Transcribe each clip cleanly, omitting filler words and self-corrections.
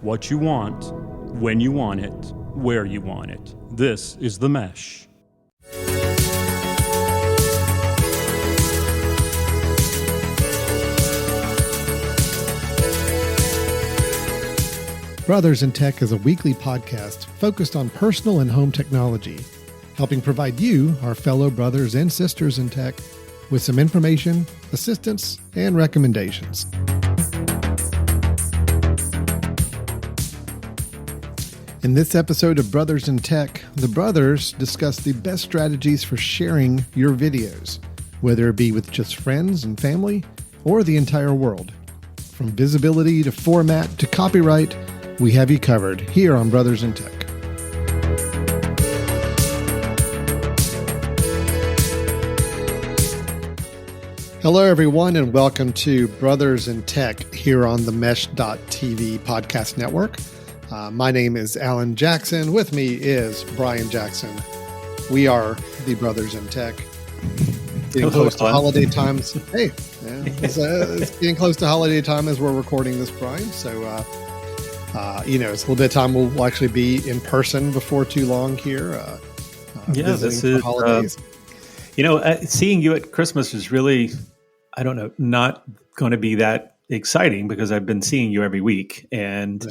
what you want, when you want it, where you want it. This is The Mesh. Brothers in Tech is a weekly podcast focused on personal and home technology, helping provide you, our fellow brothers and sisters in tech, with some information, assistance, and recommendations. In this episode of Brothers in Tech, the brothers discuss the best strategies for sharing your videos, whether it be with just friends and family or the entire world. From visibility to format to copyright, we have you covered here on Brothers in Tech. Hello, everyone, and welcome to Brothers in Tech here on the Mesh.tv podcast network. My name is Alan Jackson. With me is Brian Jackson. We are the Brothers in Tech. Getting close to holiday times. Hey, it's getting close to holiday time as we're recording this, Brian. So, it's a little bit of time we'll actually be in person before too long here. This is holidays. Seeing you at Christmas is really, not going to be that exciting because I've been seeing you every week. And,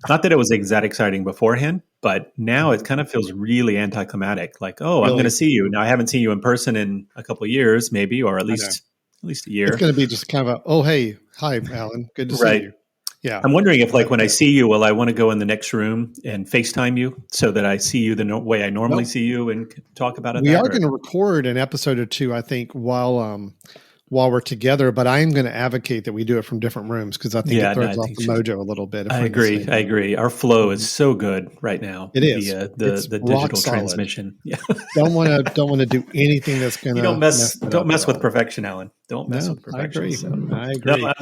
not that it was that exciting beforehand, but now it kind of feels really anticlimactic. Like, I'm going to see you. Now, I haven't seen you in person in a couple of years, maybe, or at least a year. It's going to be just kind of hi, Alan. Good to see you. Yeah. I'm wondering if, when I see you, will I want to go in the next room and FaceTime you so that I see you the way I normally see you and talk about it? We are going to record an episode or two, I think, while we're together, but I'm going to advocate that we do it from different rooms because I think it throws off the mojo a little bit. I agree. Our flow is so good right now. It is the digital transmission. Yeah. don't want to do anything that's going to don't mess with perfection, Alan. Don't mess with perfection. I agree. No,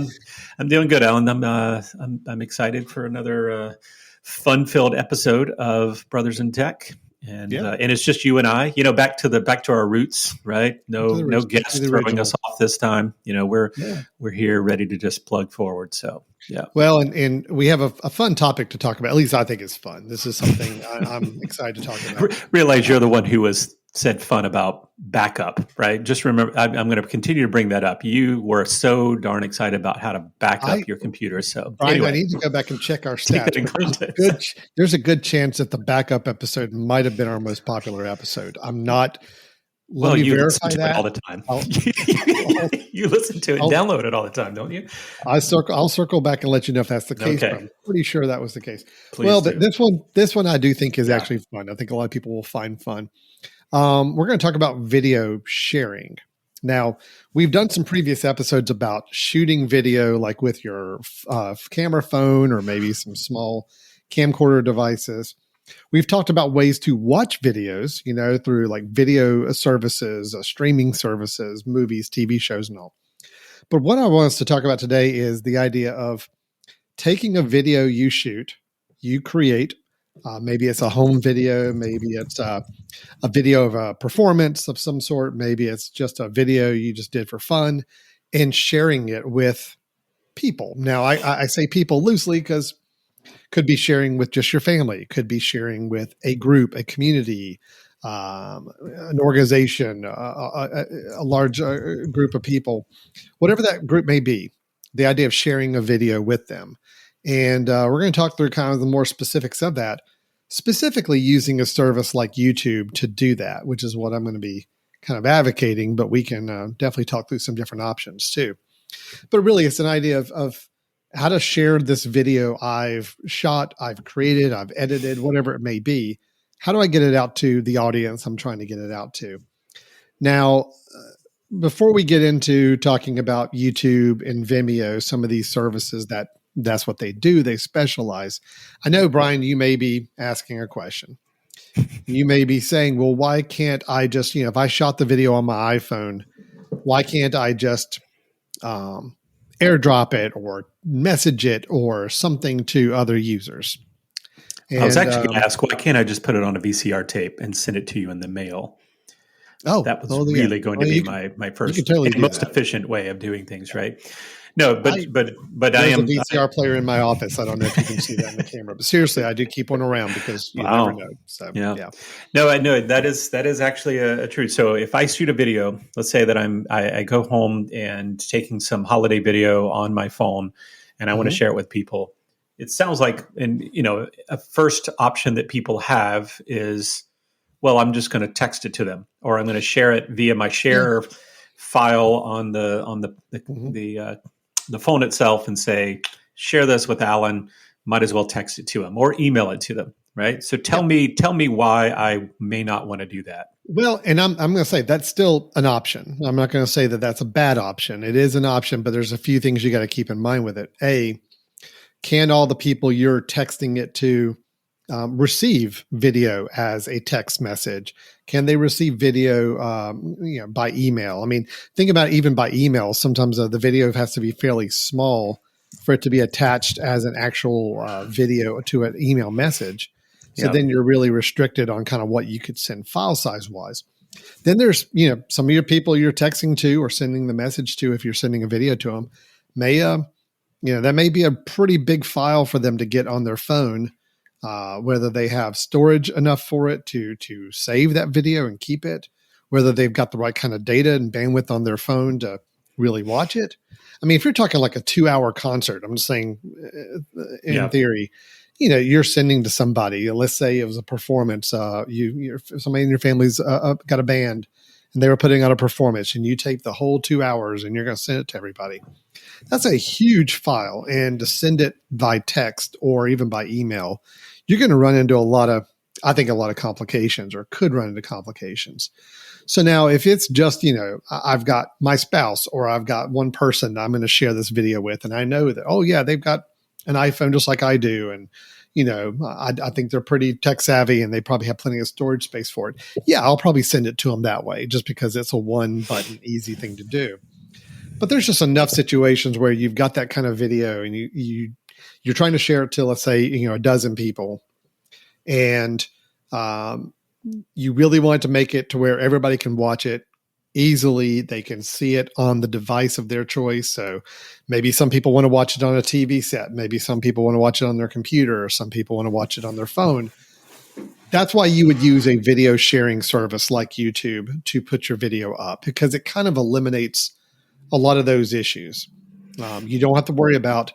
I'm doing good, Alan. I'm excited for another fun-filled episode of Brothers in Tech. And it's just you and I, back to our roots, right? No guests throwing us off this time. We're here ready to just plug forward. So, yeah. Well, and we have a fun topic to talk about. At least I think it's fun. This is something I'm excited to talk about. Realize you're the one who said fun about backup, right? Just remember, I'm going to continue to bring that up. You were so darn excited about how to back up your computer. So Brian, anyway, I need to go back and check our stats. There's a good chance that the backup episode might have been our most popular episode. I'm not. Well, you listen to it all the time. You listen to it, download it all the time, don't you? I'll circle back and let you know if that's the case. Okay. I'm pretty sure that was the case. Please this one I do think is actually fun. I think a lot of people will find fun. We're going to talk about video sharing. Now, we've done some previous episodes about shooting video, like with your camera phone or maybe some small camcorder devices. We've talked about ways to watch videos, through like video services, streaming services, movies, TV shows, and all. But what I want us to talk about today is the idea of taking a video you shoot, you create. Maybe it's a home video. Maybe it's a video of a performance of some sort. Maybe it's just a video you just did for fun and sharing it with people. Now, I say people loosely because could be sharing with just your family. Could be sharing with a group, a community, an organization, a large group of people, whatever that group may be. The idea of sharing a video with them. And we're going to talk through kind of the more specifics of that, specifically using a service like YouTube to do that, which is what I'm going to be kind of advocating, but we can definitely talk through some different options too. But really, it's an idea of how to share this video I've shot, I've created, I've edited, whatever it may be. How do I get it out to the audience I'm trying to get it out to? Now, before we get into talking about YouTube and Vimeo, some of these services that's what they do. They specialize. I know, Brian, you may be asking a question. You may be saying, well, why can't I just, if I shot the video on my iPhone, why can't I just airdrop it or message it or something to other users? And, I was actually going to ask, why can't I just put it on a VCR tape and send it to you in the mail? That was really going to be my first and most efficient way of doing things, right? No, but I There's a am. VCR player in my office. I don't know if you can see that in the camera, but seriously, I do keep one around because you never know. So yeah. No, I know that is actually a truth. So if I shoot a video, let's say that I go home and taking some holiday video on my phone, and I want to share it with people. It sounds like, and a first option that people have is, well, I'm just going to text it to them, or I'm going to share it via my share file on the phone itself, and say, share this with Alan. Might as well text it to him or email it to them. Right. So tell me why I may not want to do that. Well, and I'm going to say that's still an option. I'm not going to say that that's a bad option. It is an option, but there's a few things you got to keep in mind with it. A, can all the people you're texting it to receive video as a text message? Can they receive video by email? I mean, think about it, even by email. Sometimes the video has to be fairly small for it to be attached as an actual video to an email message. So then you're really restricted on kind of what you could send file size wise. Then there's, some of your people you're texting to or sending the message to, if you're sending a video to them, that may be a pretty big file for them to get on their phone, whether they have storage enough for it to save that video and keep it, whether they've got the right kind of data and bandwidth on their phone to really watch it. I mean, if you're talking like a 2-hour concert, I'm just saying in theory, you're sending to somebody. Let's say it was a performance. Somebody in your family's got a band, and they were putting on a performance, and you take the whole 2 hours, and you're going to send it to everybody. That's a huge file, and to send it by text or even by email, you're going to run into a lot of complications, or could run into complications. So now, if it's just I've got my spouse, or I've got one person that I'm going to share this video with, and I know that they've got an iPhone just like I do. And, I think they're pretty tech savvy, and they probably have plenty of storage space for it. Yeah, I'll probably send it to them that way, just because it's a one button, easy thing to do. But there's just enough situations where you've got that kind of video, and you're trying to share it to, let's say, a dozen people, and you really want to make it to where everybody can watch it easily. They can see it on the device of their choice. So maybe some people want to watch it on a TV set. Maybe some people want to watch it on their computer, or some people want to watch it on their phone. That's why you would use a video sharing service like YouTube to put your video up, because it kind of eliminates a lot of those issues. You don't have to worry about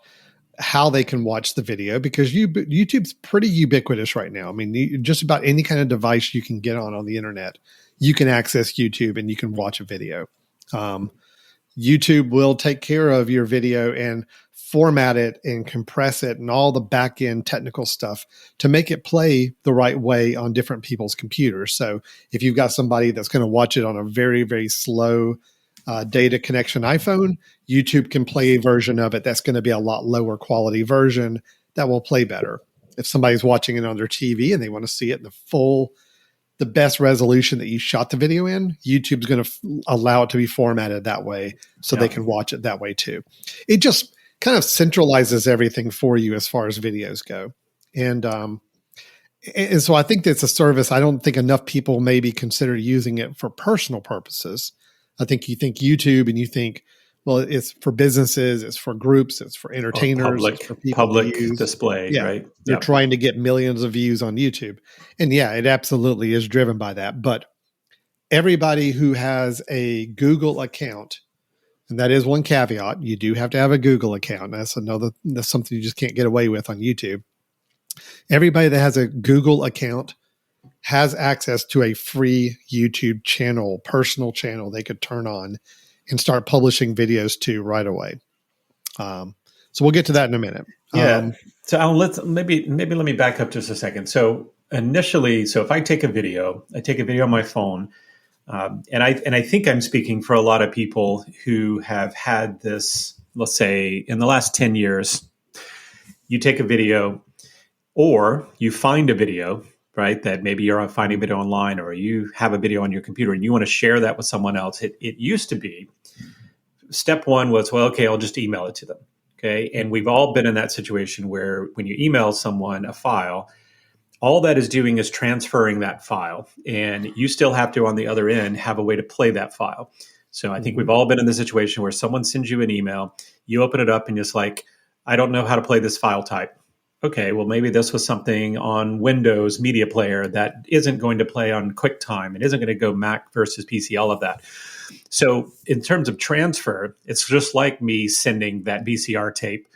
how they can watch the video, because YouTube's pretty ubiquitous right now. I mean, just about any kind of device you can get on the internet, you can access YouTube and you can watch a video. YouTube will take care of your video and format it and compress it and all the back end technical stuff to make it play the right way on different people's computers. So if you've got somebody that's going to watch it on a very, very slow data connection iPhone, YouTube can play a version of it that's going to be a lot lower quality version that will play better. If somebody's watching it on their TV and they want to see it in the best resolution that you shot the video in, YouTube's going to allow it to be formatted that way so they can watch it that way too. It just kind of centralizes everything for you as far as videos go. And so I think that's a service. I don't think enough people maybe consider using it for personal purposes. I think you think YouTube and you think, well, it's for businesses, it's for groups, it's for entertainers, it's for people public display, right? You're trying to get millions of views on YouTube. And it absolutely is driven by that. But everybody who has a Google account, and that is one caveat, you do have to have a Google account. That's something you just can't get away with on YouTube. Everybody that has a Google account has access to a free YouTube channel, personal channel they could turn on and start publishing videos to right away. So we'll get to that in a minute. So Alan, let me back up just a second. So initially, if I take a video on my phone, and I think I'm speaking for a lot of people who have had this, let's say in the last 10 years, you take a video or you find a video, right? That maybe you're finding a video online, or you have a video on your computer and you want to share that with someone else. It used to be, step one was, well, okay, I'll just email it to them. Okay. And we've all been in that situation where when you email someone a file, all that is doing is transferring that file, and you still have to, on the other end, have a way to play that file. So I think we've all been in the situation where someone sends you an email, You open it up and it's like, I don't know how to play this file type. Okay, well, maybe this was something on Windows Media Player that isn't going to play on QuickTime. It isn't going to go Mac versus PC, all of that. So in terms of transfer, it's just like me sending that VCR tape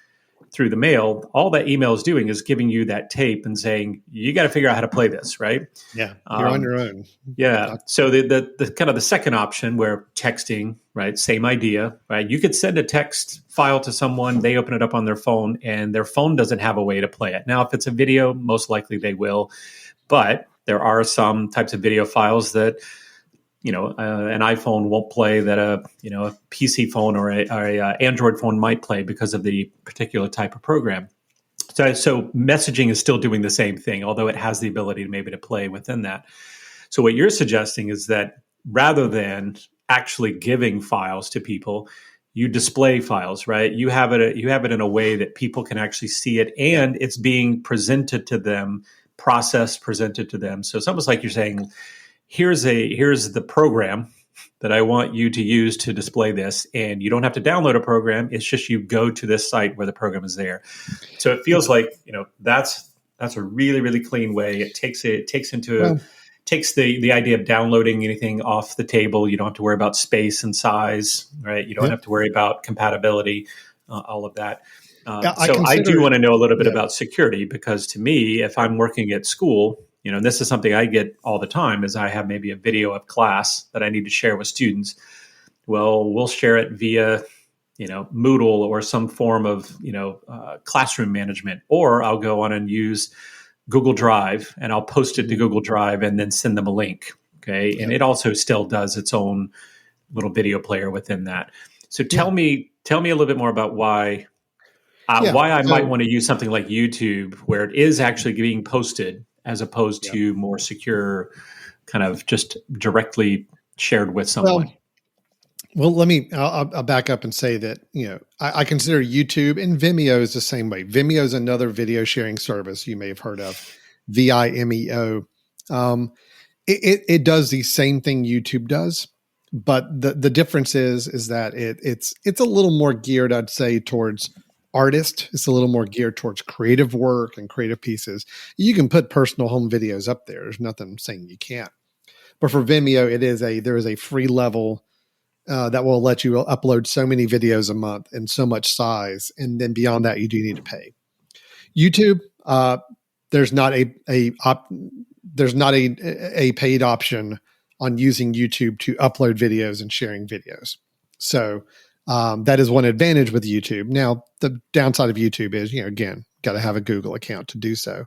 through the mail. All that email is doing is giving you that tape and saying, you got to figure out how to play this, right? Yeah, you're on your own. Yeah. So the kind of the second option where texting, right? Same idea, right? You could send a text file to someone, they open it up on their phone, and their phone doesn't have a way to play it. Now, if it's a video, most likely they will, but there are some types of video files that, an iPhone won't play that a PC phone or a Android phone might play because of the particular type of program. So messaging is still doing the same thing, although it has the ability to play within that. So what you're suggesting is that rather than actually giving files to people, you display files, right? You have it in a way that people can actually see it, and it's being presented to them, presented to them. So it's almost like you're saying, here's the program that I want you to use to display this, and you don't have to download a program. It's just you go to this site where the program is there. So it feels like that's a really, really clean way. It takes the idea of downloading anything off the table. You don't have to worry about space and size, right? You don't have to worry about compatibility, all of that. I do want to know a little bit about security, because to me, if I'm working at school, and this is something I get all the time, is I have maybe a video of class that I need to share with students. Well, we'll share it via, Moodle or some form of, classroom management, or I'll go on and use Google Drive and I'll post it to Google Drive and then send them a link. Okay. Yep. And it also still does its own little video player within that. So tell me a little bit more about why I might want to use something like YouTube, where it is actually being posted as opposed to more secure, kind of just directly shared with someone. Well, I'll back up and say that, I consider YouTube, and Vimeo is the same way. Vimeo is another video sharing service you may have heard of, Vimeo. It does the same thing YouTube does, but the difference is that it's a little more geared, I'd say, towards artist. It's a little more geared towards creative work and creative pieces. You can put personal home videos up there. There's nothing saying you can't. But for Vimeo, there is a free level that will let you upload so many videos a month and so much size, and then beyond that, you do need to pay. YouTube, there's not a paid option on using YouTube to upload videos and sharing videos. So that is one advantage with YouTube. Now, the downside of YouTube is, again, got to have a Google account to do so.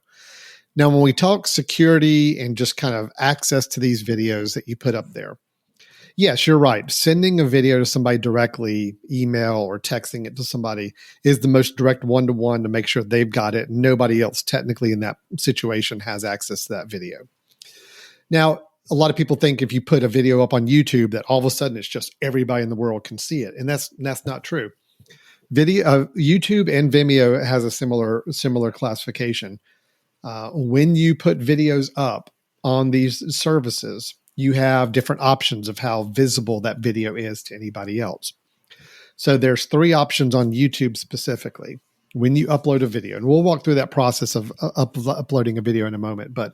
Now, when we talk security and just kind of access to these videos that you put up there, yes, you're right. Sending a video to somebody directly, email or texting it to somebody, is the most direct one-to-one to make sure they've got it. Nobody else technically in that situation has access to that video. Now, a lot of people think if you put a video up on YouTube that all of a sudden it's just everybody in the world can see it. And that's not true. YouTube and Vimeo has a similar classification. When you put videos up on these services, you have different options of how visible that video is to anybody else. So there's 3 options on YouTube specifically when you upload a video. And we'll walk through that process of uploading a video in a moment. But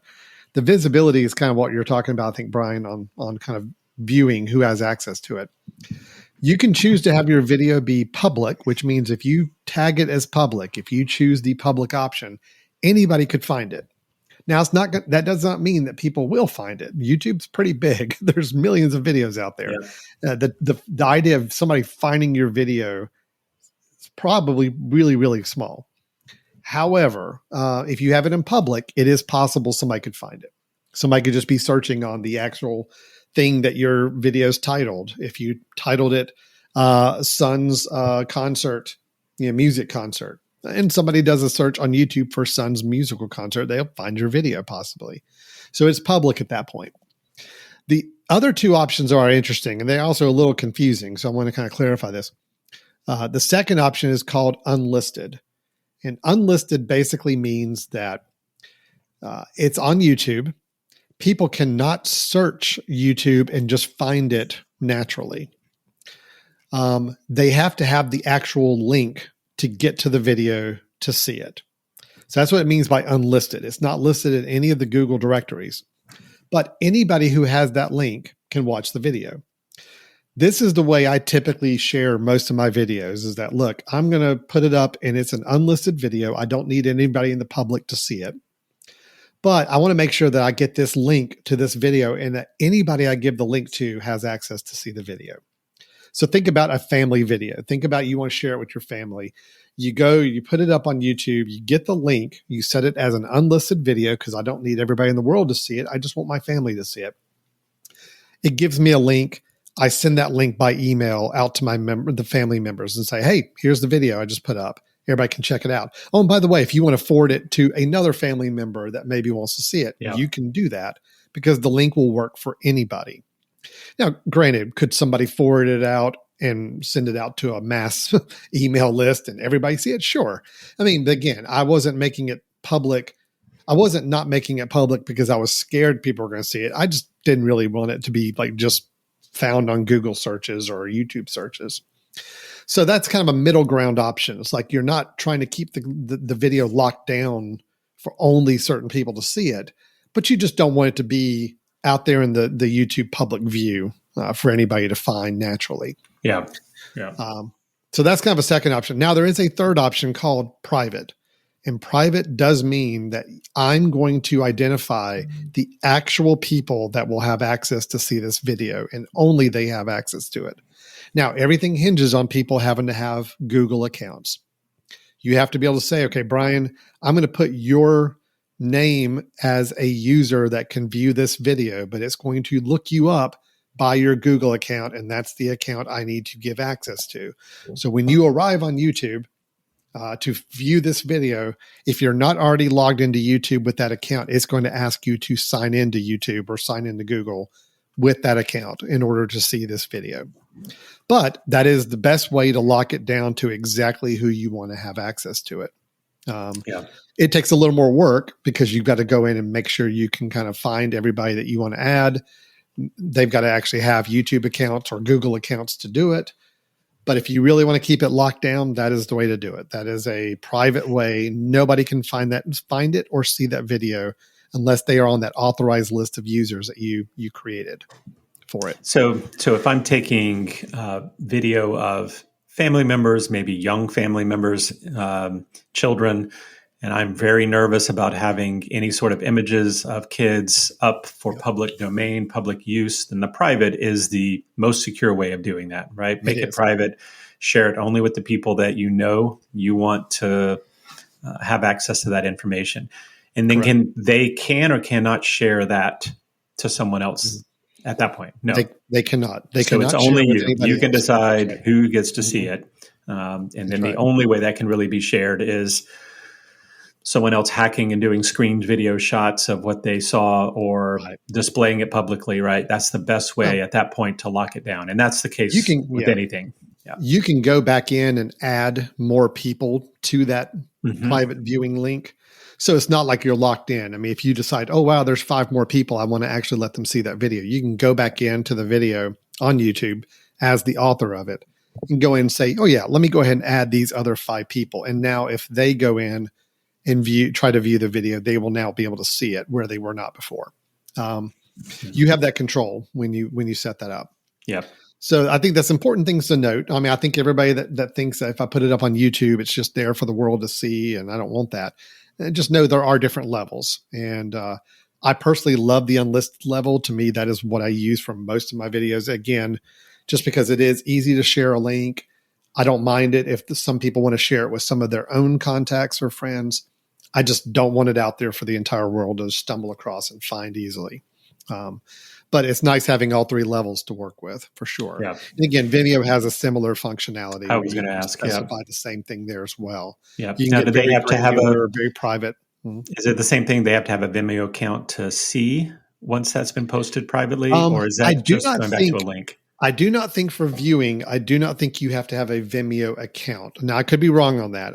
the visibility is kind of what you're talking about, I think, Brian, on kind of viewing who has access to it. You can choose to have your video be public, which means if you tag it as public, if you choose the public option, anybody could find it. Now, that does not mean that people will find it. YouTube's pretty big. There's millions of videos out there. Yeah. The idea of somebody finding your video is probably really, really small. However, if you have it in public, it is possible somebody could find it. Somebody could just be searching on the actual thing that your video is titled. If you titled it Son's concert, music concert, and somebody does a search on YouTube for Son's musical concert, they'll find your video possibly. So it's public at that point. The other 2 options are interesting, and they're also a little confusing. So I want to kind of clarify this. The second option is called unlisted. And unlisted basically means that it's on YouTube. People cannot search YouTube and just find it naturally. they have to have the actual link to get to the video to see it. So that's what it means by unlisted. It's not listed in any of the Google directories, but anybody who has that link can watch the video. This is the way I typically share most of my videos is that, look, I'm going to put it up and it's an unlisted video. I don't need anybody in the public to see it, but I want to make sure that I get this link to this video and that anybody I give the link to has access to see the video. So think about a family video. Think about you want to share it with your family. You go, you put it up on YouTube, you get the link, you set it as an unlisted video because I don't need everybody in the world to see it. I just want my family to see it. It gives me a link. I send that link by email out to the family members and say, hey, here's the video I just put up. Everybody can check it out. Oh, and by the way, if you want to forward it to another family member that maybe wants to see it, you can do that because the link will work for anybody. Now, granted, could somebody forward it out and send it out to a mass email list and everybody see it? Sure. I mean, again, I wasn't making it public. I wasn't not making it public because I was scared people were going to see it. I just didn't really want it to be like just found on Google searches or YouTube searches. So that's kind of a middle ground option. It's like you're not trying to keep the video locked down for only certain people to see it, but you just don't want it to be out there in the YouTube public view for anybody to find naturally. Yeah. So that's kind of a second option. Now there is a third option called private. And private does mean that I'm going to identify the actual people that will have access to see this video and only they have access to it. Now, everything hinges on people having to have Google accounts. You have to be able to say, okay, Brian, I'm going to put your name as a user that can view this video, but it's going to look you up by your Google account, and that's the account I need to give access to. So when you arrive on YouTube, to view this video, if you're not already logged into YouTube with that account, it's going to ask you to sign into YouTube or sign into Google with that account in order to see this video. But that is the best way to lock it down to exactly who you want to have access to it. It takes a little more work because you've got to go in and make sure you can kind of find everybody that you want to add. They've got to actually have YouTube accounts or Google accounts to do it. But if you really want to keep it locked down, that is the way to do it. That is a private way. Nobody can find it or see that video unless they are on that authorized list of users that you created for it. So if I'm taking video of family members, maybe young family members, children, and I'm very nervous about having any sort of images of kids up for public domain, public use, then the private is the most secure way of doing that, right? Make it private, share it only with the people that you know you want to have access to that information. And then they can or cannot share that to someone else at that point? No. They cannot. They so cannot. It's only you. You can decide who gets to see it. And then the only way that can really be shared is someone else hacking and doing screened video shots of what they saw or displaying it publicly, right? That's the best way at that point to lock it down. And that's the case with anything. Yeah. You can go back in and add more people to that private viewing link. So it's not like you're locked in. I mean, if you decide, oh, wow, there's 5 more people, I want to actually let them see that video. You can go back into the video on YouTube as the author of it and go in and say, oh, yeah, let me go ahead and add these other 5 people. And now if they go in and try to view the video, they will now be able to see it where they were not before. You have that control when you set that up. Yeah. So I think that's important things to note. I mean, I think everybody that thinks that if I put it up on YouTube, it's just there for the world to see, and I don't want that. And just know there are different levels. And I personally love the unlisted level. To me, that is what I use for most of my videos. Again, just because it is easy to share a link. I don't mind it if some people want to share it with some of their own contacts or friends. I just don't want it out there for the entire world to stumble across and find easily. But it's nice having all 3 levels to work with for sure. Yeah. And again, Vimeo has a similar functionality. I was going to ask. Specify the same thing there as well. Yeah. You can get they have to have a very private. Is it the same thing? They have to have a Vimeo account to see once that's been posted privately, or is that just going back to a link? I do not think for viewing, I do not think you have to have a Vimeo account. Now, I could be wrong on that.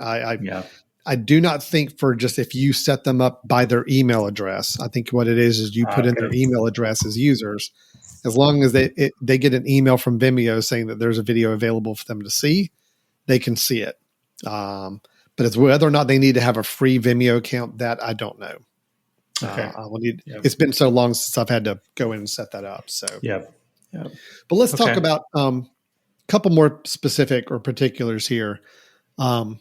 I do not think for just if you set them up by their email address. I think what it is you put in their email address as users, As long as they get an email from Vimeo saying that there's a video available for them to see, they can see it. But it's whether or not they need to have a free Vimeo account, that I don't know. Okay. It's been so long since I've had to go in and set that up. So yeah. But let's talk about a couple more specific or particulars here. And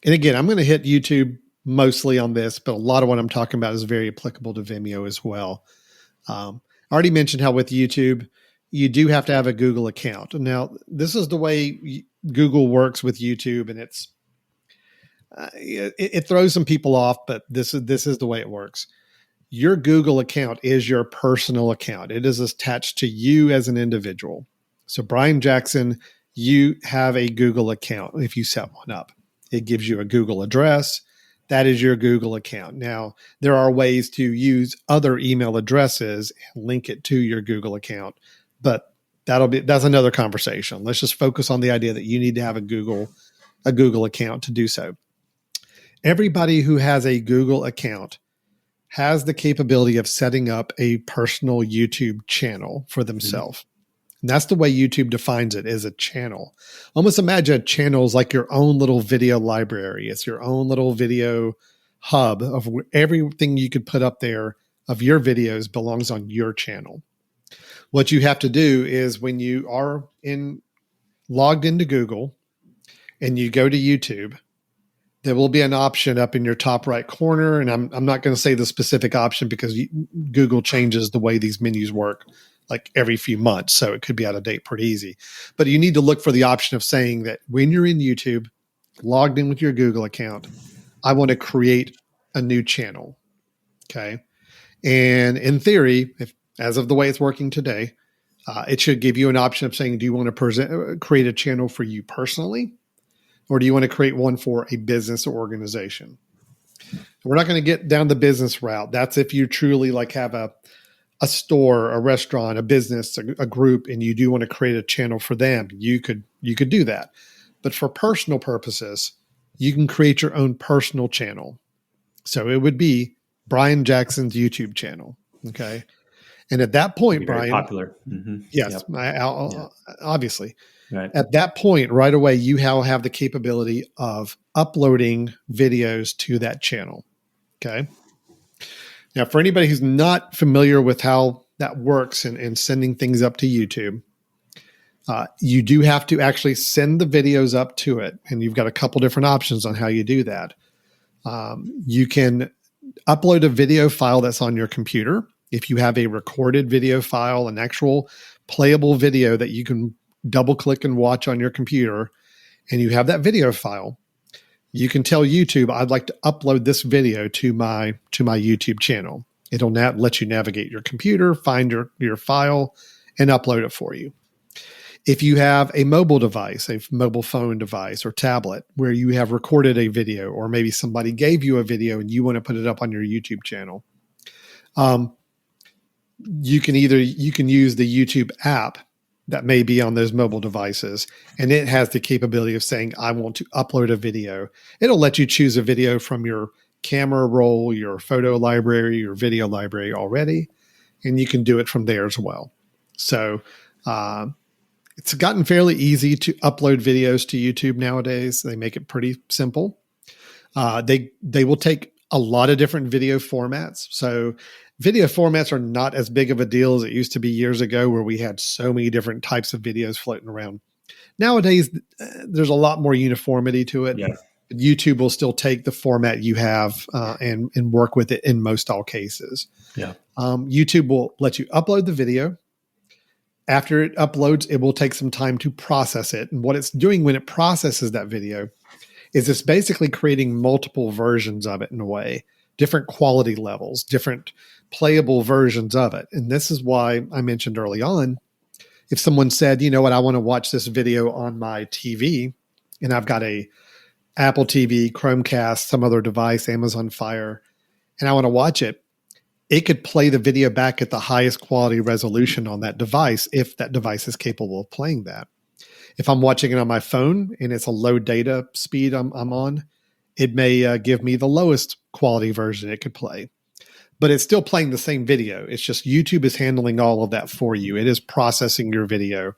again, I'm going to hit YouTube mostly on this, but a lot of what I'm talking about is very applicable to Vimeo as well. I already mentioned how with YouTube, you do have to have a Google account. Now, this is the way Google works with YouTube, and it throws some people off, but this is the way it works. Your Google account is your personal account. It is attached to you as an individual. So Brian Jackson, you have a Google account if you set one up. It gives you a Google address. That is your Google account. Now, there are ways to use other email addresses and link it to your Google account, but that's another conversation. Let's just focus on the idea that you need to have a Google account to do so. Everybody who has a Google account has the capability of setting up a personal YouTube channel for themselves. And that's the way YouTube defines it, is a channel. Almost imagine a channel is like your own little video library. It's your own little video hub of everything you could put up there of your videos belongs on your channel. What you have to do is when you are logged into Google and you go to YouTube, there will be an option up in your top right corner. And I'm not going to say the specific option because Google changes the way these menus work like every few months. So it could be out of date pretty easy. But you need to look for the option of saying that when you're in YouTube, logged in with your Google account, I want to create a new channel. Okay. And in theory, as of the way it's working today, it should give you an option of saying, do you want to create a channel for you personally? Or do you want to create one for a business or organization? We're not going to get down the business route. That's if you truly like have a store, a restaurant, a business, a group, and you do want to create a channel for them. You could do that. But for personal purposes, you can create your own personal channel. So it would be Brian Jackson's YouTube channel. Okay. And at that point, Brian, popular. Mm-hmm. Yes, obviously. Right. At that point, right away, you have the capability of uploading videos to that channel. Okay. Now, for anybody who's not familiar with how that works and sending things up to YouTube, you do have to actually send the videos up to it. And you've got a couple different options on how you do that. You can upload a video file that's on your computer. If you have a recorded video file, an actual playable video that you can double click and watch on your computer, and you have that video file, you can tell YouTube, I'd like to upload this video to my YouTube channel. It'll let you navigate your computer, find your file, and upload it for you. If you have a mobile device, a mobile phone device or tablet where you have recorded a video, or maybe somebody gave you a video and you want to put it up on your YouTube channel, you can use the YouTube app that may be on those mobile devices, and it has the capability of saying, I want to upload a video. It'll let you choose a video from your camera roll, your photo library, your video library already, and you can do it from there as well. So it's gotten fairly easy to upload videos to YouTube nowadays. They make it pretty simple. They will take a lot of different video formats. So video formats are not as big of a deal as it used to be years ago, where we had so many different types of videos floating around. Nowadays, there's a lot more uniformity to it. Yeah. YouTube will still take the format you have and work with it in most all cases. Yeah. YouTube will let you upload the video. After it uploads, it will take some time to process it. And what it's doing when it processes that video is it's basically creating multiple versions of it in a way, different quality levels, different playable versions of it. And this is why I mentioned early on, if someone said, you know what, I want to watch this video on my TV, and I've got a Apple TV, Chromecast, some other device, Amazon Fire, and I want to watch it, it could play the video back at the highest quality resolution on that device if that device is capable of playing that. If I'm watching it on my phone and it's a low data speed I'm on, it may give me the lowest quality version it could play. but it's still playing the same video. It's just YouTube is handling all of that for you. It is processing your video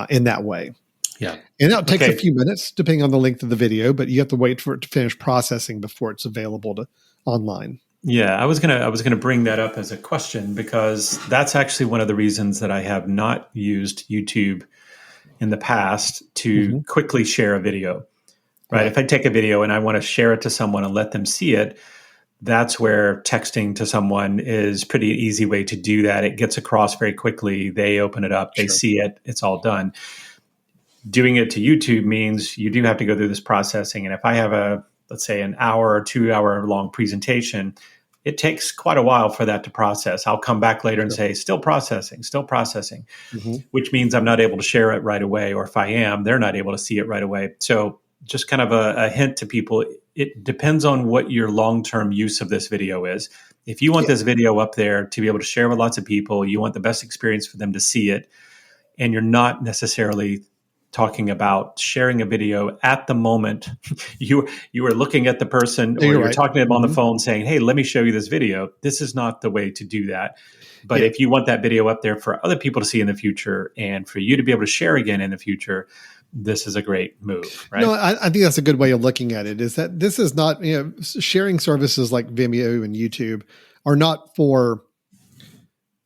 in that way. Yeah. And that takes a few minutes depending on the length of the video, but you have to wait for it to finish processing before it's available to online. Yeah, I was gonna bring that up as a question, because that's actually one of the reasons that I have not used YouTube in the past to quickly share a video. Right? If I take a video and I want to share it to someone and let them see it, that's where texting to someone is pretty easy way to do that. It gets across very quickly. They open it up, they see it, it's all done. Doing it to YouTube means you do have to go through this processing. And if I have let's say an hour or 2 hour long presentation, it takes quite a while for that to process. I'll come back later and say, still processing, which means I'm not able to share it right away. Or if I am, they're not able to see it right away. So just kind of a hint to people, it depends on what your long-term use of this video is. If you want this video up there to be able to share with lots of people, you want the best experience for them to see it, and you're not necessarily talking about sharing a video at the moment you are looking at the person, or you're talking to them on the phone saying, hey, let me show you this video. This is not the way to do that. But if you want that video up there for other people to see in the future and for you to be able to share again in the future, this is a great move, right? No, I think that's a good way of looking at it, is that this is not, sharing services like Vimeo and YouTube are not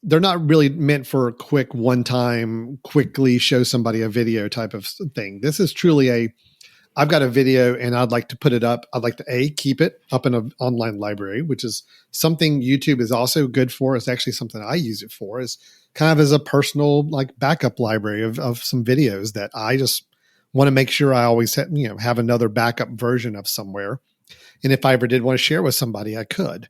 they're not really meant for a quick one-time, quickly show somebody a video type of thing. This is truly I've got a video and I'd like to put it up. I'd like to keep it up in an online library, which is something YouTube is also good for. It's actually something I use it for, is kind of as a personal like backup library of some videos that I just want to make sure I always have another backup version of somewhere. And if I ever did want to share with somebody, I could.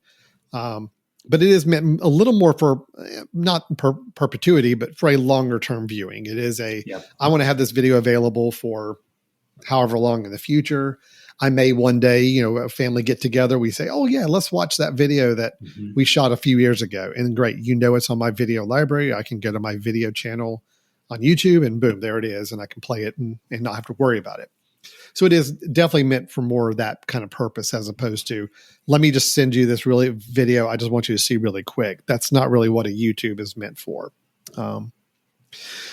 But it is meant a little more for not perpetuity, but for a longer term viewing. It is I want to have this video available for however long in the future. I may one day, a family get together. We say, oh yeah, let's watch that video that we shot a few years ago. And great, it's on my video library. I can go to my video channel on YouTube and boom, there it is. And I can play it and not have to worry about it. So it is definitely meant for more of that kind of purpose, as opposed to, let me just send you this really video I just want you to see really quick. That's not really what a YouTube is meant for.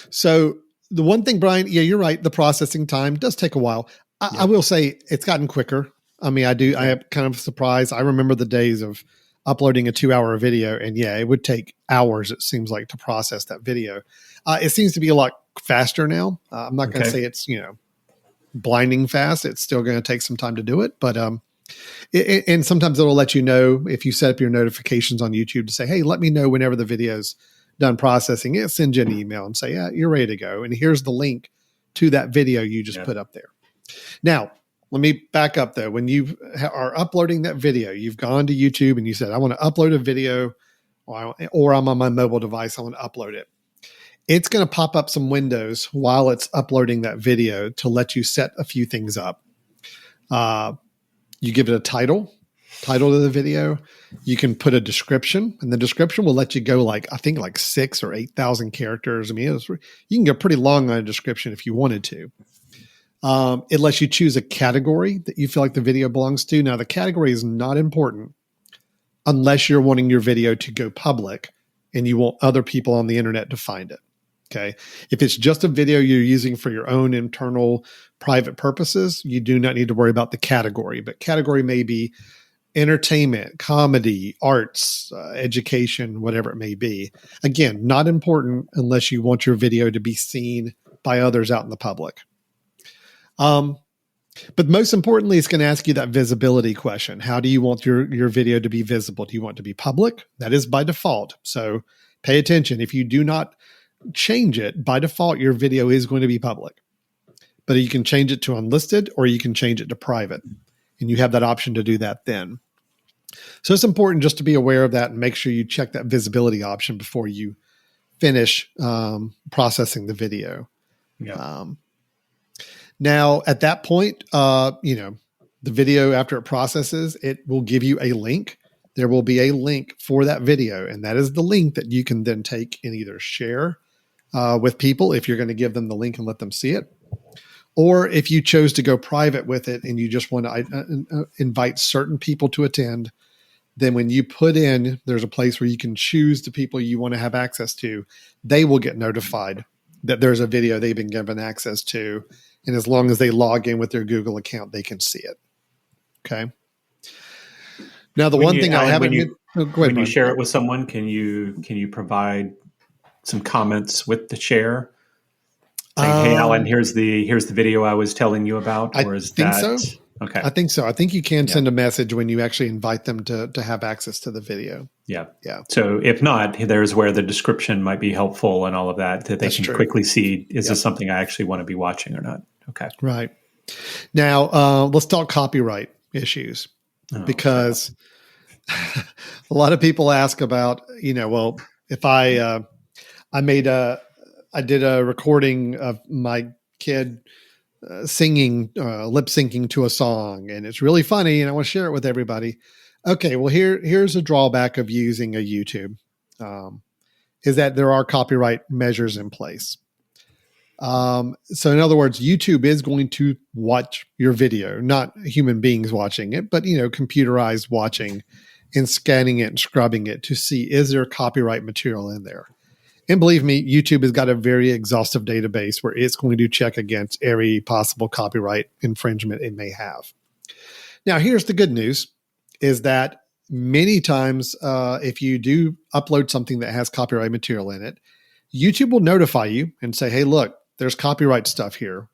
So the one thing, Brian, you're right. The processing time does take a while. I will say it's gotten quicker. I mean, I am kind of surprised. I remember the days of uploading a 2-hour video, and it would take hours, it seems like, to process that video. It seems to be a lot faster now. I'm not going to say it's, blinding fast. It's still going to take some time to do it, but and sometimes it'll let you know if you set up your notifications on YouTube to say, hey, let me know whenever the video's done processing. It sends you an email and say, yeah, you're ready to go, and here's the link to that video you just put up there. Now let me back up though. When you are uploading that video, you've gone to YouTube and you said, I want to upload a video, or I'm on my mobile device, I want to upload it. It's going to pop up some windows while it's uploading that video to let you set a few things up. You give it a title to the video. You can put a description, and the description will let you go like 6,000 or 8,000 characters. I mean, you can go pretty long on a description if you wanted to. It lets you choose a category that you feel like the video belongs to. Now, the category is not important unless you're wanting your video to go public and you want other people on the internet to find it. Okay. If it's just a video you're using for your own internal private purposes, you do not need to worry about the category, but category may be entertainment, comedy, arts, education, whatever it may be. Again, not important unless you want your video to be seen by others out in the public. But most importantly, it's going to ask you that visibility question. How do you want your video to be visible? Do you want it to be public? That is by default. So pay attention. If you do not change it, by default, your video is going to be public. But you can change it to unlisted, or you can change it to private. And you have that option to do that then. So it's important just to be aware of that and make sure you check that visibility option before you finish processing the video. Yeah. Now, at that point, the video, after it processes, it will give you a link. There will be a link for that video, and that is the link that you can then take and either share with people if you're going to give them the link and let them see it. Or if you chose to go private with it and you just want to invite certain people to attend, then when you put in, there's a place where you can choose the people you want to have access to. They will get notified that there's a video they've been given access to. And as long as they log in with their Google account, they can see it. Okay. Now, the one thing I haven't, when you share it with someone, can you provide some comments with the share? Saying, hey, Alan, here's the video I was telling you about. Or is that so? Okay? I think so. I think you can send a message when you actually invite them to have access to the video. Yeah. Yeah. So if not, there's where the description might be helpful and all of that they can quickly see, is this something I actually want to be watching or not? Okay. Right. Now, let's talk copyright issues because a lot of people ask about, well, if I did a recording of my kid singing, lip syncing to a song, and it's really funny, and I want to share it with everybody. Okay, well, here's a drawback of using a YouTube, is that there are copyright measures in place. So in other words, YouTube is going to watch your video, not human beings watching it, but computerized watching and scanning it and scrubbing it to see, is there copyright material in there? And believe me, YouTube has got a very exhaustive database where it's going to check against every possible copyright infringement it may have. Now, here's the good news, is that many times if you do upload something that has copyright material in it, YouTube will notify you and say, hey, look, there's copyright stuff here.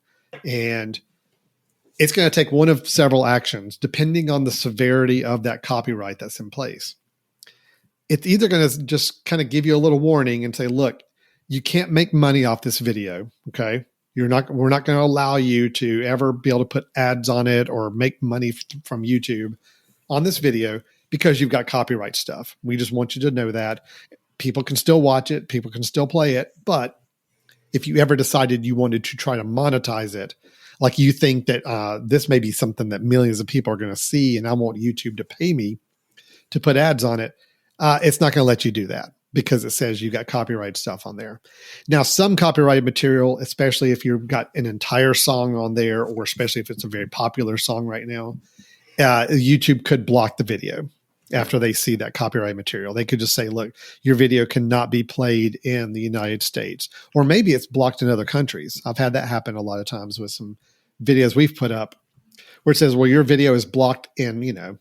And it's going to take one of several actions depending on the severity of that copyright that's in place. It's either going to just kind of give you a little warning and say, look, you can't make money off this video. Okay. We're not going to allow you to ever be able to put ads on it or make money from YouTube on this video because you've got copyright stuff. We just want you to know that people can still watch it. People can still play it. But if you ever decided you wanted to try to monetize it, like you think that this may be something that millions of people are going to see and I want YouTube to pay me to put ads on it, it's not going to let you do that because it says you got copyright stuff on there. Now, some copyrighted material, especially if you've got an entire song on there, or especially if it's a very popular song right now, YouTube could block the video after they see that copyright material. They could just say, look, your video cannot be played in the United States, or maybe it's blocked in other countries. I've had that happen a lot of times with some videos we've put up where it says, well, your video is blocked in, the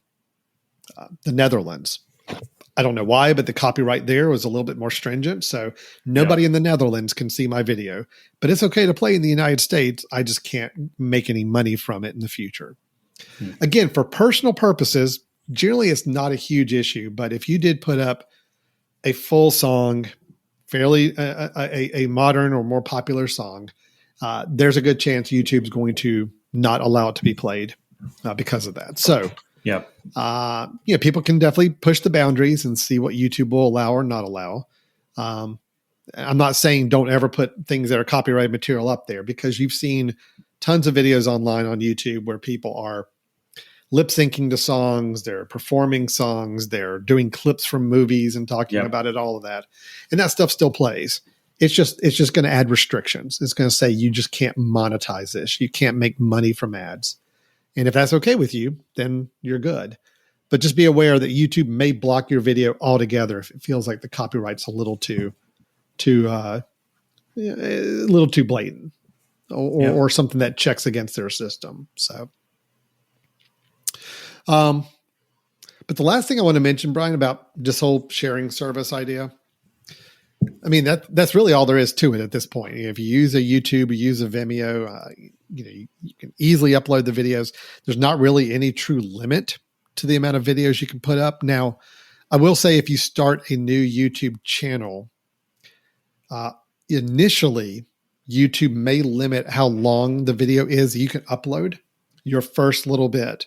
Netherlands. I don't know why, but the copyright there was a little bit more stringent. So nobody in the Netherlands can see my video, but it's okay to play in the United States. I just can't make any money from it in the future. Again, for personal purposes, generally it's not a huge issue, but if you did put up a full song, fairly a modern or more popular song, there's a good chance YouTube's going to not allow it to be played because of that. So, people can definitely push the boundaries and see what YouTube will allow or not allow. I'm not saying don't ever put things that are copyright material up there, because you've seen tons of videos online on YouTube where people are lip syncing to songs, they're performing songs, they're doing clips from movies and talking about it, all of that. And that stuff still plays. It's just going to add restrictions. It's going to say you just can't monetize this. You can't make money from ads. And if that's okay with you, then you're good. But just be aware that YouTube may block your video altogether if it feels like the copyright's a little too blatant, or something that checks against their system. So, but the last thing I want to mention, Brian, about this whole sharing service idea, I mean, that's really all there is to it at this point. If you use a YouTube, you use a Vimeo, you can easily upload the videos. There's not really any true limit to the amount of videos you can put up. Now, I will say if you start a new YouTube channel, initially, YouTube may limit how long the video is you can upload your first little bit.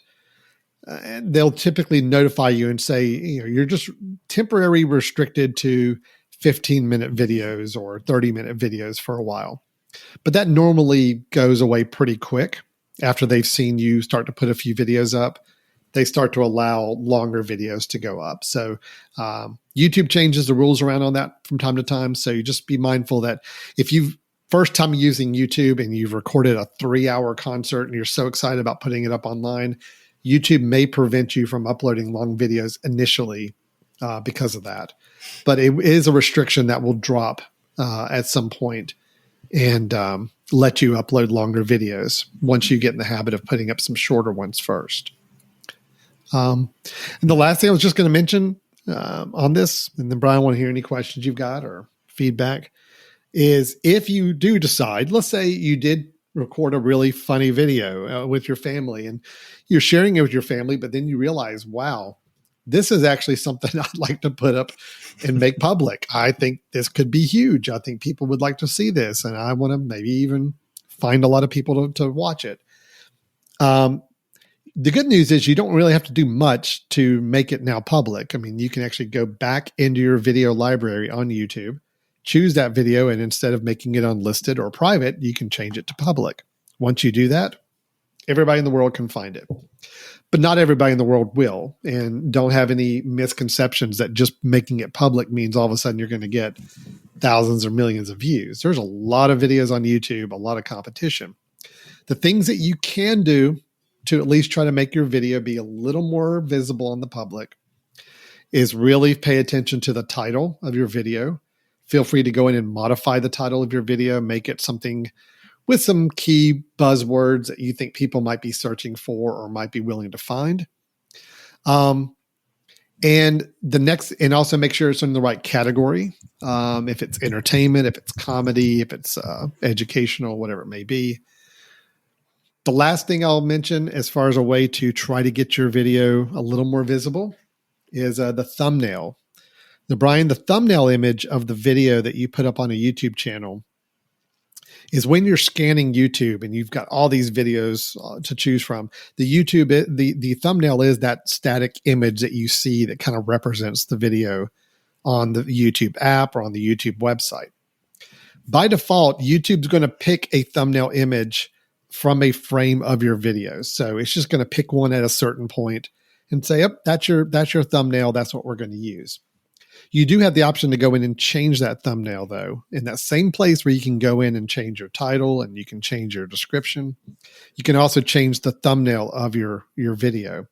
And they'll typically notify you and say, you're just temporarily restricted to 15-minute videos or 30-minute videos for a while. But that normally goes away pretty quick after they've seen you start to put a few videos up. They start to allow longer videos to go up. So YouTube changes the rules around on that from time to time. So you just be mindful that if you've first time using YouTube and you've recorded a 3-hour concert and you're so excited about putting it up online, YouTube may prevent you from uploading long videos initially because of that. But it is a restriction that will drop at some point and let you upload longer videos once you get in the habit of putting up some shorter ones first. And the last thing I was just going to mention on this, and then Brian, I want to hear any questions you've got or feedback, is if you do decide, let's say you did record a really funny video with your family and you're sharing it with your family, but then you realize, wow, this is actually something I'd like to put up and make public. I think this could be huge. I think people would like to see this, and I want to maybe even find a lot of people to watch it. The good news is you don't really have to do much to make it now public. I mean, you can actually go back into your video library on YouTube, choose that video, and instead of making it unlisted or private, you can change it to public. Once you do that, everybody in the world can find it. But not everybody in the world will. And don't have any misconceptions that just making it public means all of a sudden you're going to get thousands or millions of views. There's a lot of videos on YouTube, a lot of competition. The things that you can do to at least try to make your video be a little more visible on the public is really pay attention to the title of your video. Feel free to go in and modify the title of your video, make it something with some key buzzwords that you think people might be searching for or might be willing to find. And also make sure it's in the right category. If it's entertainment, if it's comedy, if it's educational, whatever it may be. The last thing I'll mention as far as a way to try to get your video a little more visible is the thumbnail. Now, Brian, the thumbnail image of the video that you put up on a YouTube channel is when you're scanning YouTube and you've got all these videos to choose from. The thumbnail is that static image that you see that kind of represents the video on the YouTube app or on the YouTube website. By default, YouTube's going to pick a thumbnail image from a frame of your video. So it's just going to pick one at a certain point and say, yep, that's your thumbnail. That's what we're going to use. You do have the option to go in and change that thumbnail, though, in that same place where you can go in and change your title and you can change your description. You can also change the thumbnail of your video.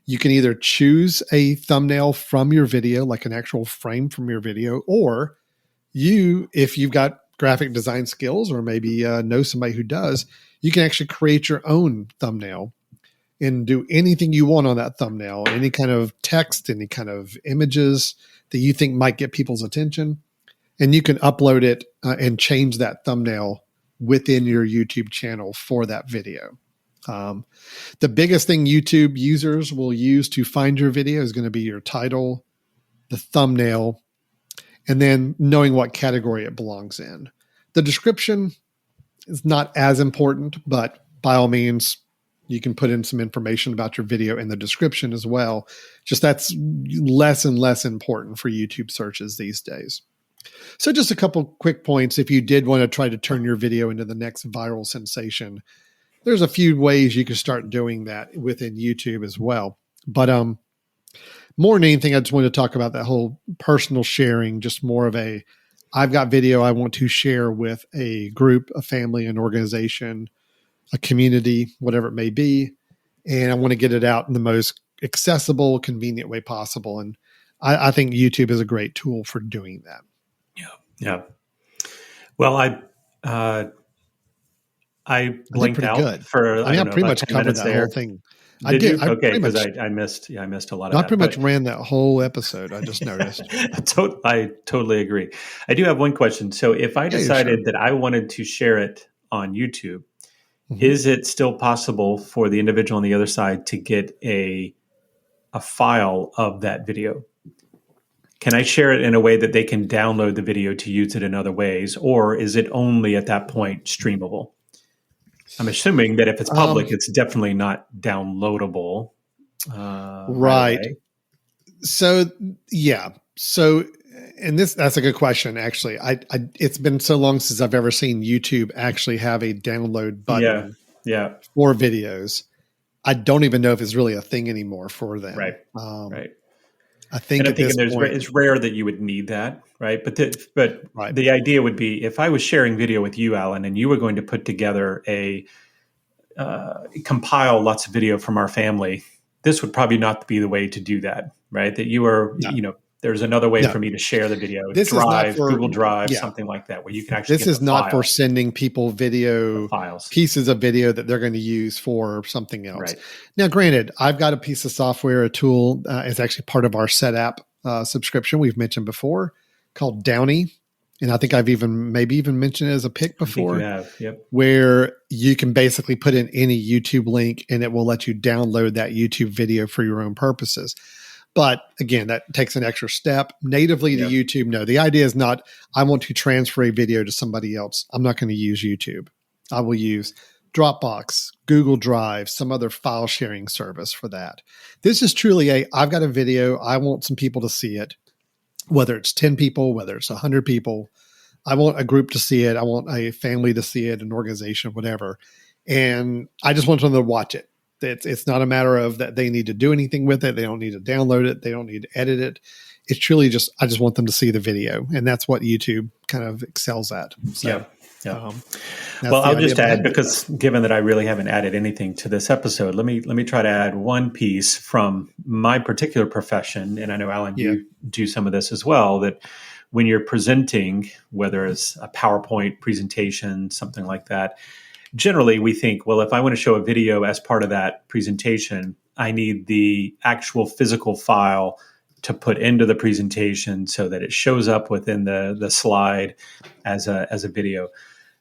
You can either choose a thumbnail from your video, like an actual frame from your video, or if you've got graphic design skills or maybe know somebody who does, you can actually create your own thumbnail and do anything you want on that thumbnail, any kind of text, any kind of images that you think might get people's attention. And you can upload it and change that thumbnail within your YouTube channel for that video. The biggest thing YouTube users will use to find your video is going to be your title, the thumbnail, and then knowing what category it belongs in. The description is not as important, but by all means, you can put in some information about your video in the description as well. Just that's less and less important for YouTube searches these days. So just a couple quick points. If you did want to try to turn your video into the next viral sensation, there's a few ways you can start doing that within YouTube as well. But more than anything, I just wanted to talk about that whole personal sharing, just more of I've got video I want to share with a group, a family, an organization, a community, whatever it may be. And I want to get it out in the most accessible, convenient way possible. And I think YouTube is a great tool for doing that. Yeah. Well, I blinked out good. for, I pretty much covered that there. whole thing. Did you? Okay, because I missed a lot of that. I pretty much ran that whole episode. I just noticed. I totally agree. I do have one question. So if I decided that I wanted to share it on YouTube, is it still possible for the individual on the other side to get a file of that video? Can I share it in a way that they can download the video to use it in other ways, or is it only at that point streamable? I'm assuming that if it's public, it's definitely not downloadable. Right. So, yeah. So, and that's a good question, actually. It's been so long since I've ever seen YouTube actually have a download button for videos. I don't even know if it's really a thing anymore for them. Right. Right. I think it's rare that you would need that, right? But the idea would be if I was sharing video with you, Alan, and you were going to put together a compile lots of video from our family, this would probably not be the way to do that, right? That you are, there's another way for me to share the video. This is not for Google Drive, something like that, where you can actually This is not for sending people video files, pieces of video that they're going to use for something else. Right. Now, granted, I've got a piece of software, a tool, it's actually part of our Senaptec subscription we've mentioned before, called Downy. And I think I've maybe mentioned it as a pick before. I think you have, yep. Where you can basically put in any YouTube link and it will let you download that YouTube video for your own purposes. But again, that takes an extra step. Natively to YouTube, no. The idea is not, I want to transfer a video to somebody else. I'm not going to use YouTube. I will use Dropbox, Google Drive, some other file sharing service for that. This is truly I've got a video. I want some people to see it, whether it's 10 people, whether it's 100 people. I want a group to see it. I want a family to see it, an organization, whatever. And I just want them to watch it. It's not a matter of that they need to do anything with it. They don't need to download it. They don't need to edit it. It's truly just, I just want them to see the video. And that's what YouTube kind of excels at. So, well, I'll just add, because given that I really haven't added anything to this episode, let me try to add one piece from my particular profession. And I know, Alan, you do some of this as well, that when you're presenting, whether it's a PowerPoint presentation, something like that, generally, we think, well, if I want to show a video as part of that presentation, I need the actual physical file to put into the presentation so that it shows up within the slide as a video.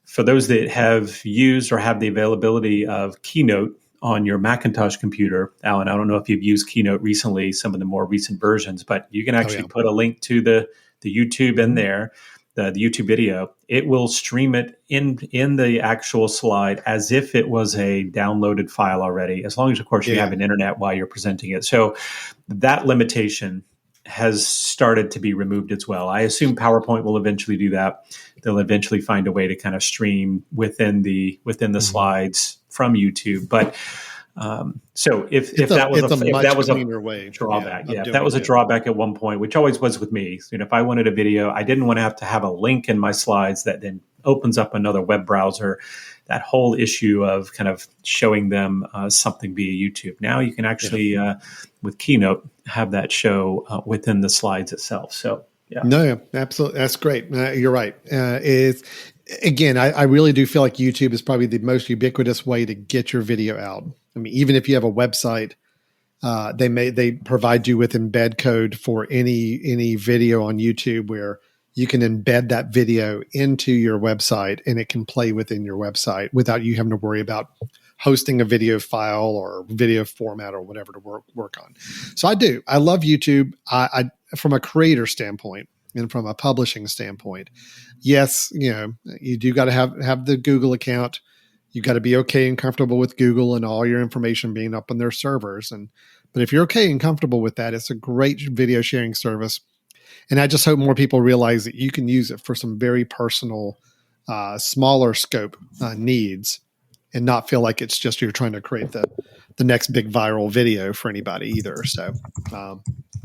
For those that have used or have the availability of Keynote on your Macintosh computer, Alan, I don't know if you've used Keynote recently, some of the more recent versions, but you can actually put a link to the YouTube in there, the YouTube video. It will stream it in the actual slide as if it was a downloaded file already, as long as, of course, you have an internet while you're presenting it. So that limitation has started to be removed as well. I assume PowerPoint will eventually do that. They'll eventually find a way to kind of stream within the slides from YouTube. But so if that was a drawback, if that was a drawback at one point, which always was with me, if I wanted a video, I didn't want to have a link in my slides that then opens up another web browser. That whole issue of kind of showing them something via YouTube. Now you can actually, with Keynote, have that show within the slides itself. So, No, absolutely. That's great. You're right. Again, I really do feel like YouTube is probably the most ubiquitous way to get your video out. I mean, even if you have a website, they provide you with embed code for any video on YouTube where you can embed that video into your website and it can play within your website without you having to worry about hosting a video file or video format or whatever to work on. So I love YouTube. I from a creator standpoint and from a publishing standpoint, yes, you do got to have the Google account. You got to be okay and comfortable with Google and all your information being up on their servers. But if you're okay and comfortable with that, it's a great video sharing service. And I just hope more people realize that you can use it for some very personal, smaller scope needs and not feel like it's just you're trying to create the next big viral video for anybody either. So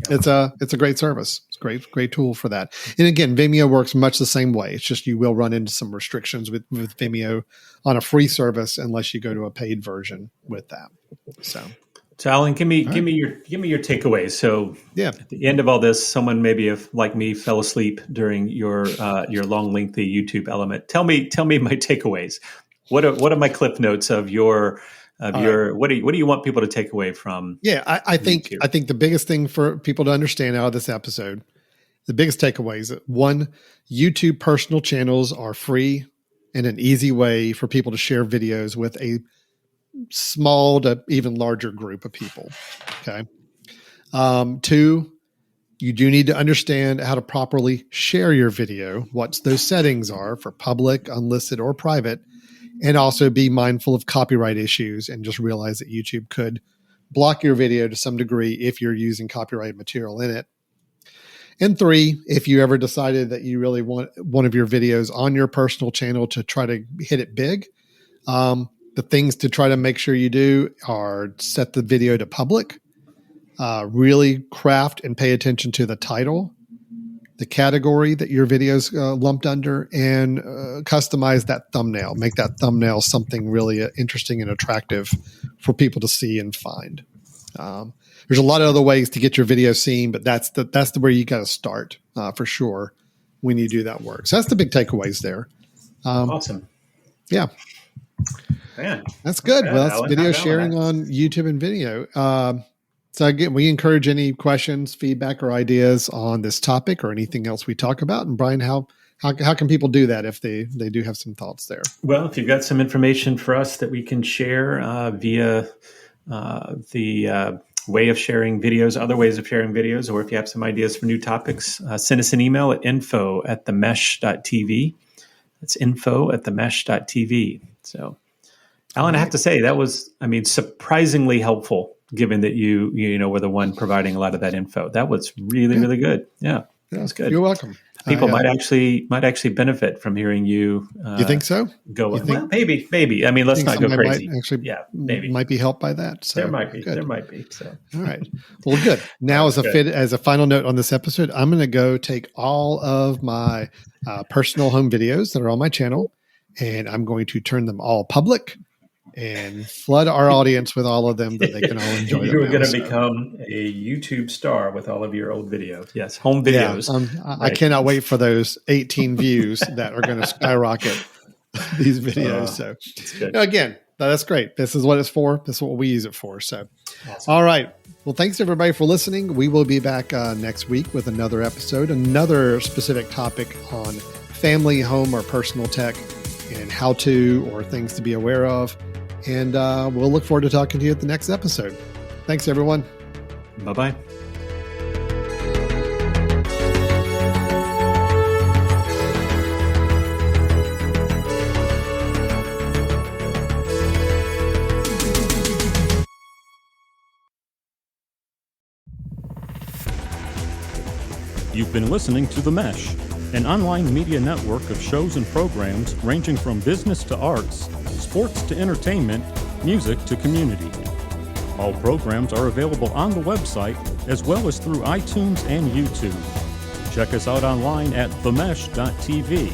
it's a great service. It's a great tool for that. And again, Vimeo works much the same way. It's just you will run into some restrictions with Vimeo on a free service unless you go to a paid version with that. So Alan, give me your takeaways. So at the end of all this, someone maybe like me fell asleep during your long, lengthy YouTube element. Tell me my takeaways. What are my cliff notes of your what do you want people to take away from? Yeah, I think the biggest thing for people to understand out of this episode, the biggest takeaway is that one, YouTube personal channels are free and an easy way for people to share videos with a small to even larger group of people. Okay. Two, you do need to understand how to properly share your video, what those settings are for public, unlisted, or private, and also be mindful of copyright issues and just realize that YouTube could block your video to some degree if you're using copyrighted material in it. And three, if you ever decided that you really want one of your videos on your personal channel to try to hit it big, the things to try to make sure you do are set the video to public, really craft and pay attention to the title, the category that your video's lumped under, and customize that thumbnail. Make that thumbnail something really interesting and attractive for people to see and find. There's a lot of other ways to get your video seen, but that's where you got to start for sure when you do that work. So that's the big takeaways there. Awesome. Yeah. Man, that's good. Okay, Well, that's video sharing on YouTube and video. So again, we encourage any questions, feedback, or ideas on this topic or anything else we talk about. And Brian, how can people do that if they do have some thoughts there? Well, if you've got some information for us that we can share via the way of sharing videos, other ways of sharing videos, or if you have some ideas for new topics, send us an email at info@themesh.tv. That's info@themesh.tv. So, Alan, I have to say that was, surprisingly helpful, given that you were the one providing a lot of that info. That was really, really good. Yeah, that was good. You're welcome. People might actually benefit from hearing you. You think so? Well, maybe. Let's not go crazy. Might be helped by that. So there might be. So, all right. Well, good. Now, as a final note on this episode, I'm going to go take all of my personal home videos that are on my channel, and I'm going to turn them all public and flood our audience with all of them that they can all enjoy. You're going to become a YouTube star with all of your old videos. Yes, home videos. Yeah, I cannot wait for those 18 views that are going to skyrocket these videos. So again, that's great. This is what it's for. This is what we use it for. So, awesome. All right. Well, thanks everybody for listening. We will be back next week with another episode, another specific topic on family, home, or personal tech and how to or things to be aware of. And we'll look forward to talking to you at the next episode. Thanks, everyone. Bye-bye. You've been listening to The Mesh, an online media network of shows and programs ranging from business to arts, sports to entertainment, music to community. All programs are available on the website as well as through iTunes and YouTube. Check us out online at themesh.tv.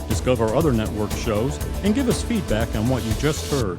Discover other network shows and give us feedback on what you just heard.